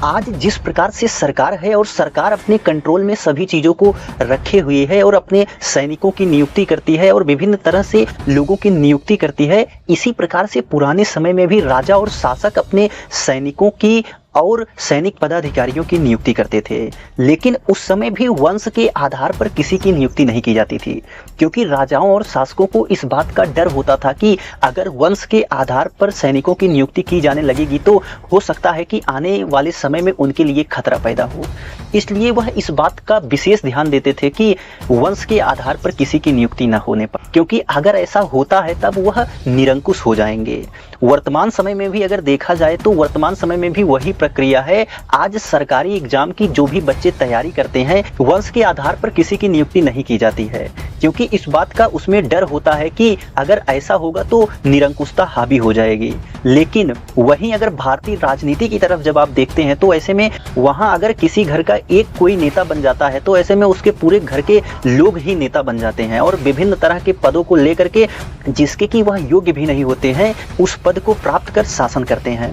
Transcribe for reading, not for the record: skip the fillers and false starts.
आज जिस प्रकार से सरकार है और सरकार अपने कंट्रोल में सभी चीज़ों को रखे हुए है और अपने सैनिकों की नियुक्ति करती है और विभिन्न तरह से लोगों की नियुक्ति करती है, इसी प्रकार से पुराने समय में भी राजा और शासक अपने सैनिकों की और सैनिक पदाधिकारियों की नियुक्ति करते थे। लेकिन उस समय भी वंश के आधार पर किसी की नियुक्ति नहीं की जाती थी, क्योंकि राजाओं और शासकों को इस बात का डर होता था कि अगर वंश के आधार पर सैनिकों की नियुक्ति की जाने लगेगी तो हो सकता है कि आने वाले समय में उनके लिए खतरा पैदा हो। इसलिए वह इस बात का विशेष ध्यान देते थे कि वंश के आधार पर किसी की नियुक्ति न होने पर, क्योंकि अगर ऐसा होता है तब वह निरंकुश हो जाएंगे। वर्तमान समय में भी अगर देखा जाए तो वर्तमान समय में भी वही प्रक्रिया है। आज सरकारी एग्जाम की जो भी बच्चे तैयारी करते हैं, वंश के आधार पर किसी की नियुक्ति नहीं की जाती है, क्योंकि इस बात का उसमें डर होता है कि अगर ऐसा होगा तो निरंकुशता हावी हो जाएगी। लेकिन वहीं अगर भारतीय राजनीति की तरफ जब आप देखते हैं तो ऐसे में वहां अगर किसी घर का एक कोई नेता बन जाता है तो ऐसे में उसके पूरे घर के लोग ही नेता बन जाते हैं और विभिन्न तरह के पदों को लेकर के जिसके कि वह योग्य भी नहीं होते हैं उस पद को प्राप्त कर शासन करते हैं।